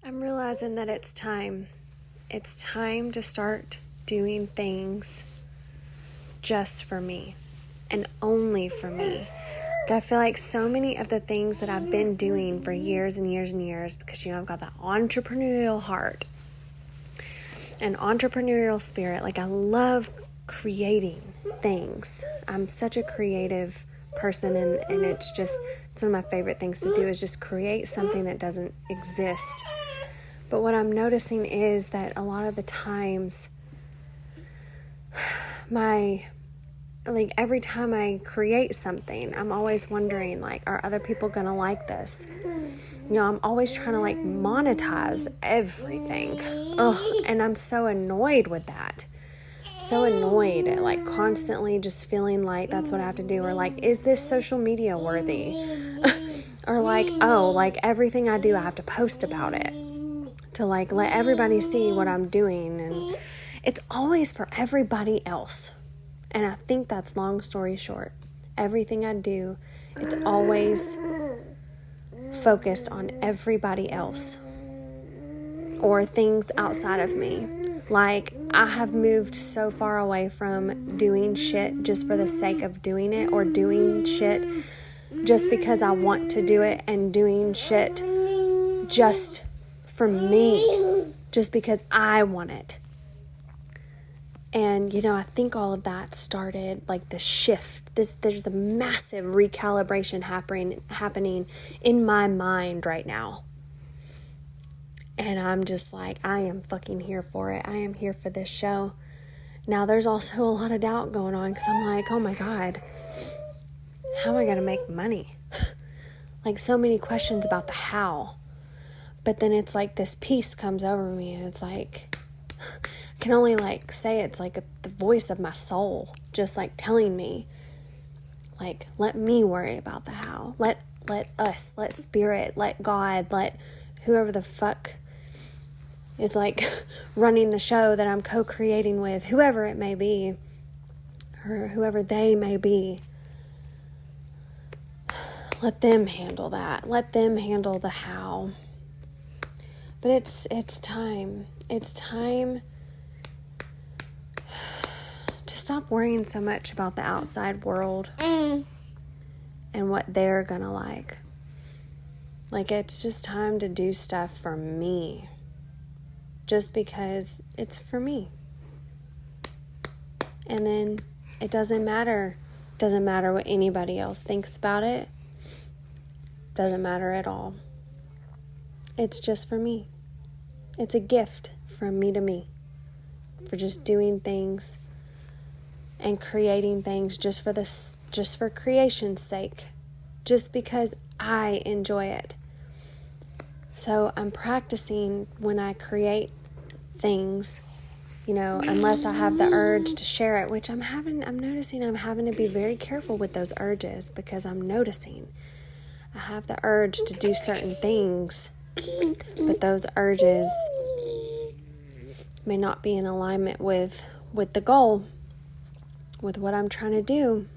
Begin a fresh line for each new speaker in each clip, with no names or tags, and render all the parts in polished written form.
I'm realizing that it's time. It's time to start doing things just for me and only for me. I feel like so many of the things that I've been doing for years and years and years, because, I've got that entrepreneurial heart and entrepreneurial spirit. Like, I love creating things. I'm such a creative person, and it's one of my favorite things to do is just create something that doesn't exist. But what I'm noticing is that a lot of the times, every time I create something, I'm always wondering, are other people going to like this? I'm always trying to, monetize everything. And I'm so annoyed with that. So annoyed at, constantly just feeling like that's what I have to do. Or, is this social media worthy? Or, everything I do, I have to post about it. To, let everybody see what I'm doing. And it's always for everybody else. And I think that's, long story short, everything I do, it's always focused on everybody else or things outside of me. I have moved so far away from doing shit just for the sake of doing it, or doing shit just because I want to do it, and doing shit just for me, just because I want it. And, I think all of that started, the shift. There's a massive recalibration happening in my mind right now. And I'm just I am fucking here for it. I am here for this show. Now, there's also a lot of doubt going on, because I'm oh my God, how am I going to make money? So many questions about the how. But then it's this peace comes over me, and it's I can only say it's the voice of my soul just telling me, let me worry about the how. Let us, let spirit, let God, let whoever the fuck is running the show that I'm co-creating with, whoever it may be, or whoever they may be. Let them handle that. Let them handle the how. But it's time. It's time to stop worrying so much about the outside world and what they're gonna like. It's just time to do stuff for me, just because it's for me. And then it doesn't matter what anybody else thinks about it. Doesn't matter at all. It's just for me. It's a gift from me to me, for just doing things and creating things just for creation's sake, just because I enjoy it. So I'm practicing when I create things, unless I have the urge to share it, which I'm noticing I'm having to be very careful with those urges, because I'm noticing I have the urge to do certain things, but those urges may not be in alignment with the goal, with what I'm trying to do.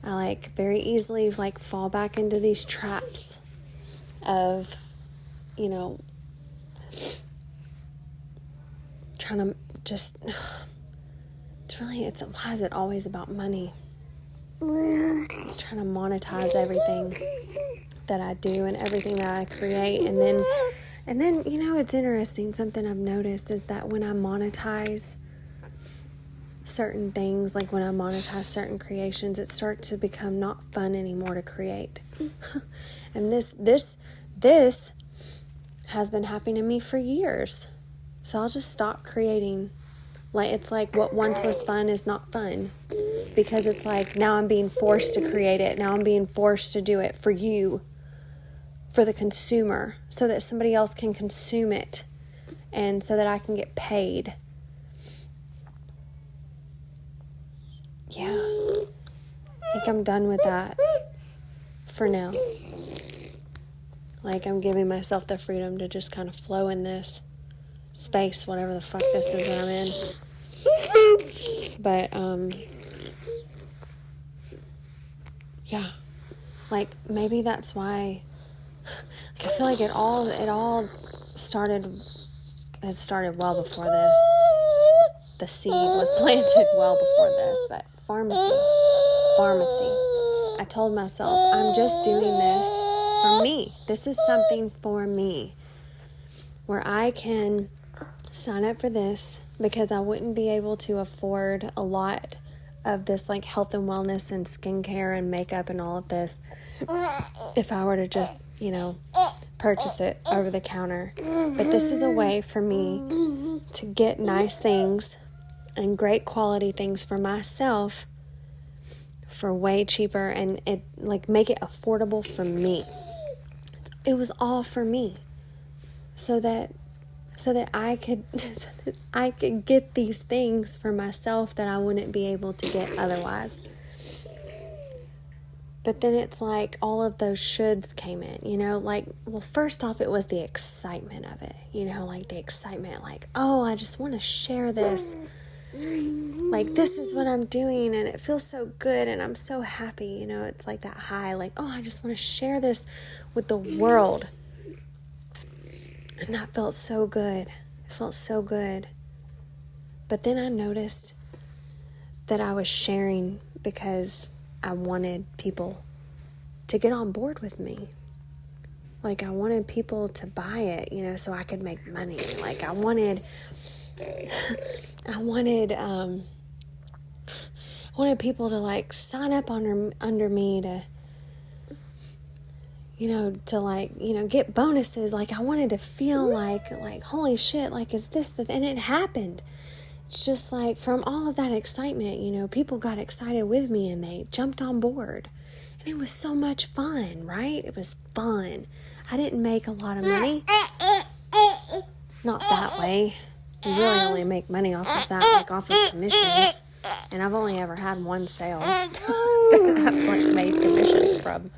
I very easily fall back into these traps of, trying to just, why is it always about money? Trying to monetize everything that I do and everything that I create. And then, it's interesting. Something I've noticed is that when I monetize certain things, when I monetize certain creations, it starts to become not fun anymore to create. And this has been happening to me for years. So I'll just stop creating. It's what once was fun is not fun, because it's now I'm being forced to create it. Now I'm being forced to do it for you, for the consumer, so that somebody else can consume it, and so that I can get paid. Yeah, I think I'm done with that for now. I'm giving myself the freedom to just kind of flow in this space, whatever the fuck this is that I'm in. But, yeah, maybe that's why, I feel it all had started well before this. The seed was planted well before this, but pharmacy. I told myself, I'm just doing this for me. This is something for me, where I can sign up for this because I wouldn't be able to afford a lot of this like health and wellness and skincare and makeup and all of this if I were to just, purchase it over the counter. But this is a way for me to get nice things and great quality things for myself for way cheaper, and it make it affordable for me. It was all for me, so that I could get these things for myself that I wouldn't be able to get otherwise. But then it's like all of those shoulds came in, first off, it was the excitement of it, the excitement, I just want to share this. This is what I'm doing, and it feels so good, and I'm so happy, it's like that high, I just want to share this with the world. And that felt so good. It felt so good. But then I noticed that I was sharing because I wanted people to get on board with me. I wanted people to buy it, so I could make money. I wanted people to sign up under me to get bonuses. I wanted to feel like holy shit, is this and it happened. It's just from all of that excitement, people got excited with me and they jumped on board. And it was so much fun, right? It was fun. I didn't make a lot of money. Not that way. You really only make money off of that, off of commissions. And I've only ever had one sale that I've made commissions from.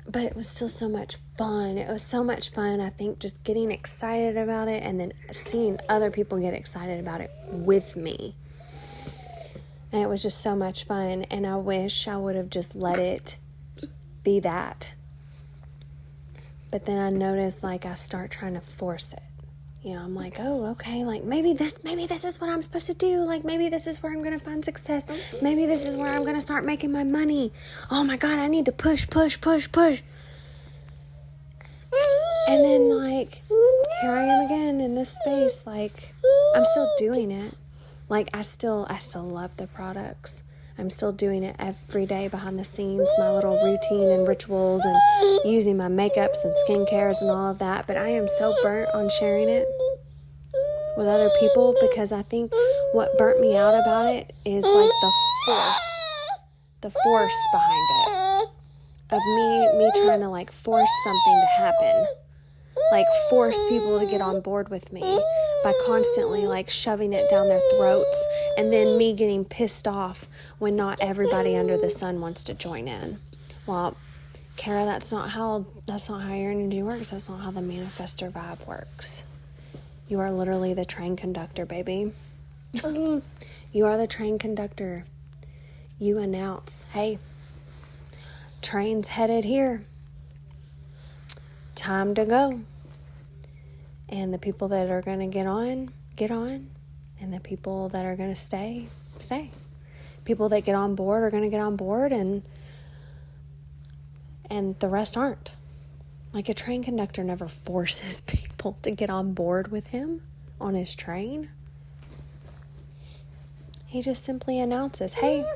But it was still so much fun. It was so much fun, I think, just getting excited about it and then seeing other people get excited about it with me. And it was just so much fun. And I wish I would have just let it be that. But then I noticed, I start trying to force it. I'm okay, maybe this is what I'm supposed to do. Maybe this is where I'm going to find success. Maybe this is where I'm going to start making my money. Oh my God, I need to push. And then, here I am again in this space. I'm still doing it. I still love the products. I'm still doing it every day behind the scenes, my little routine and rituals and using my makeups and skincares and all of that. But I am so burnt on sharing it with other people because I think what burnt me out about it is the force behind it. Of me trying to force something to happen. Force people to get on board with me by constantly shoving it down their throats, and then me getting pissed off when not everybody under the sun wants to join in. Well, Kara, that's not how your energy works. That's not how the manifestor vibe works. You are literally the train conductor, baby. You are the train conductor. You announce, hey, train's headed here. Time to go. And the people that are going to get on. And the people that are going to stay. People that get on board are going to get on board, and the rest aren't. A train conductor never forces people to get on board with him on his train. He just simply announces, hey,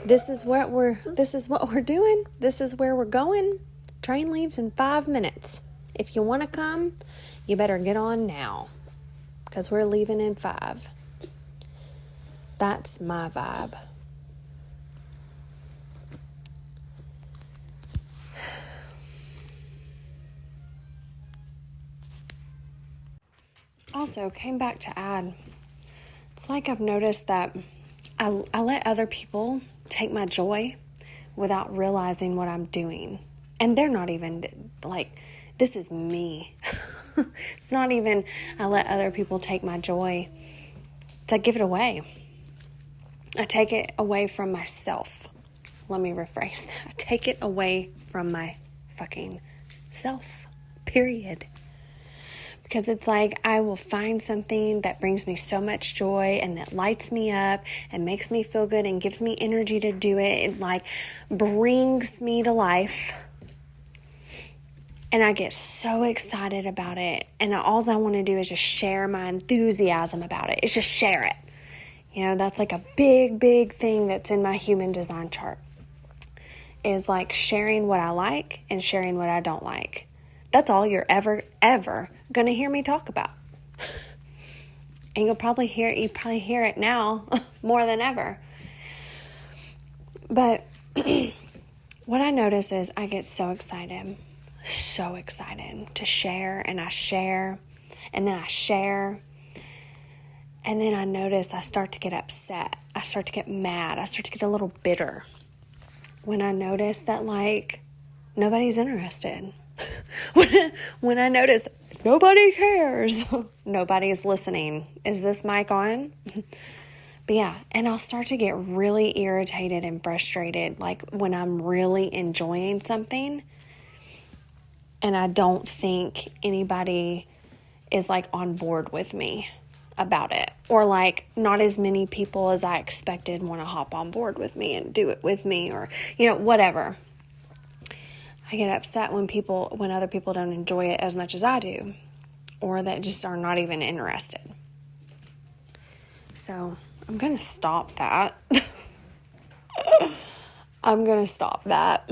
this is what we're doing. This is where we're going. Train leaves in 5 minutes. If you want to come, you better get on now, because we're leaving in 5. That's my vibe. Also, came back to add, it's I've noticed that I let other people take my joy without realizing what I'm doing. And they're not even, this is me. It's not even, I let other people take my joy. It's I give it away. I take it away from myself. Let me rephrase that. I take it away from my fucking self. period. Because it's like I will find something that brings me so much joy and that lights me up and makes me feel good and gives me energy to do it. It like brings me to life. And I get so excited about it. And all I want to do is just share my enthusiasm about it. It's just share it. You know, that's like a big, big thing that's in my human design chart. Is like sharing what I like and sharing what I don't like. That's all you're ever going to hear me talk about. And you probably hear it now more than ever. But what I notice is I get so excited to share, and I share, and then I share. And then I notice I start to get upset. I start to get mad. I start to get a little bitter when I notice that like nobody's interested. When I notice nobody cares, nobody's listening. Is this mic on? But yeah, and I'll start to get really irritated and frustrated, like when I'm really enjoying something and I don't think anybody is like on board with me about it, or like not as many people as I expected want to hop on board with me and do it with me, or whatever. I get upset when other people don't enjoy it as much as I do, or that just are not even interested. So I'm going to stop that. I'm going to stop that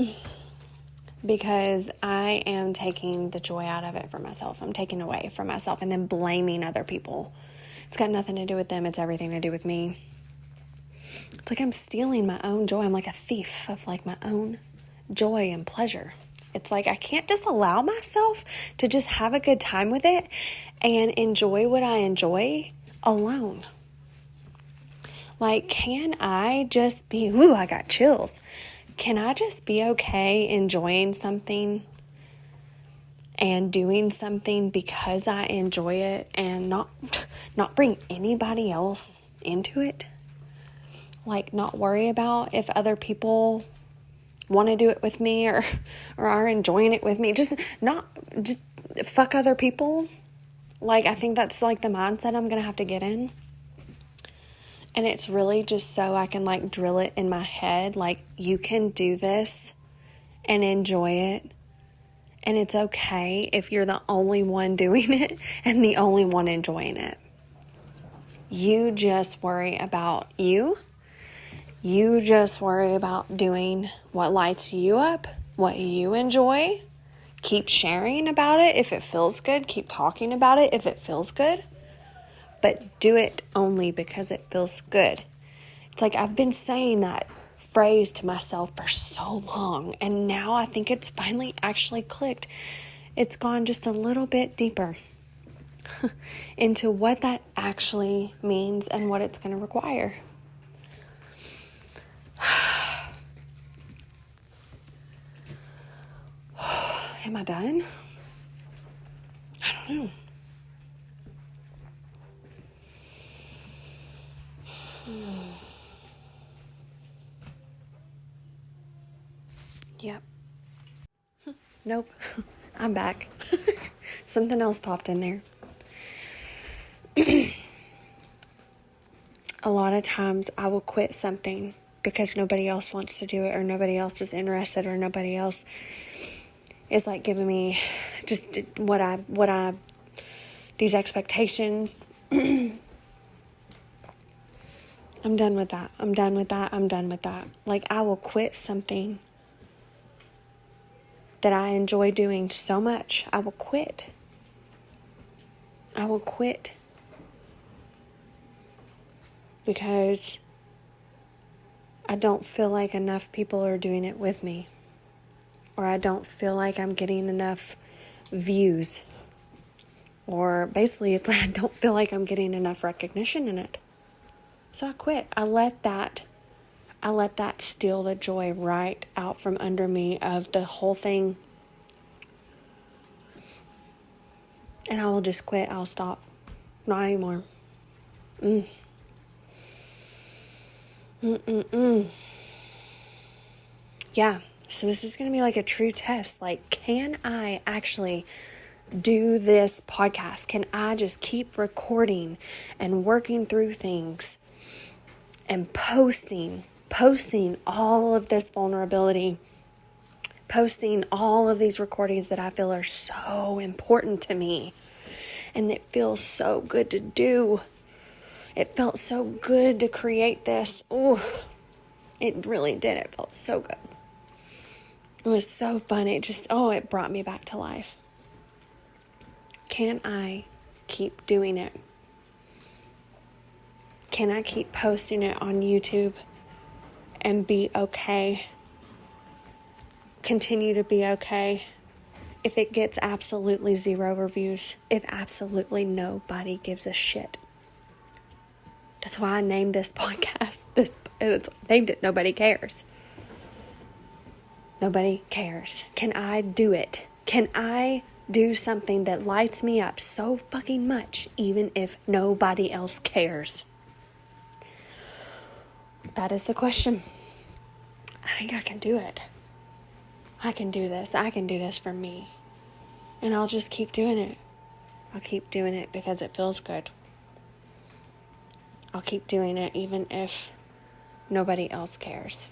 because I am taking the joy out of it for myself. I'm taking away from myself and then blaming other people. It's got nothing to do with them. It's everything to do with me. It's like I'm stealing my own joy. I'm like a thief of like my own joy and pleasure. It's like I can't just allow myself to just have a good time with it and enjoy what I enjoy alone. Like, can I just be, I got chills. Can I just be okay enjoying something and doing something because I enjoy it and not bring anybody else into it? Like, not worry about if other people want to do it with me or are enjoying it with me. Just fuck other people. Like, I think that's like the mindset I'm going to have to get in. And it's really just so I can like drill it in my head. Like, you can do this and enjoy it. And it's okay if you're the only one doing it and the only one enjoying it. You just worry about you. You just worry about doing what lights you up, what you enjoy. Keep sharing about it if it feels good. Keep talking about it if it feels good. But do it only because it feels good. It's like I've been saying that phrase to myself for so long, and now I think it's finally actually clicked. It's gone just a little bit deeper into what that actually means and what it's going to require. Am I done? I don't know. Yep. Nope. I'm back. Something else popped in there. A lot of times I will quit something because nobody else wants to do it, or nobody else is interested, or nobody else is like giving me just these expectations. I'm done with that. I'm done with that. I'm done with that. Like, I will quit something that I enjoy doing so much. I will quit. I will quit because I don't feel like enough people are doing it with me, or I don't feel like I'm getting enough views, or basically it's like I don't feel like I'm getting enough recognition in it. So I quit. I let that steal the joy right out from under me of the whole thing. And I will just quit. I'll stop. Not anymore. Yeah. So this is going to be like a true test. Like, can I actually do this podcast? Can I just keep recording and working through things and posting all of this vulnerability, posting all of these recordings that I feel are so important to me, and it feels so good to do. It felt so good to create this. Oh, it really did. It felt so good. It was so fun. It brought me back to life. Can I keep doing it? Can I keep posting it on YouTube and be okay? Continue to be okay if it gets absolutely 0 reviews, if absolutely nobody gives a shit. That's why I named this podcast. It's named it Nobody Cares. Nobody cares. Can I do it? Can I do something that lights me up so fucking much, even if nobody else cares? That is the question. I think I can do it. I can do this. I can do this for me. And I'll just keep doing it. I'll keep doing it because it feels good. I'll keep doing it even if nobody else cares.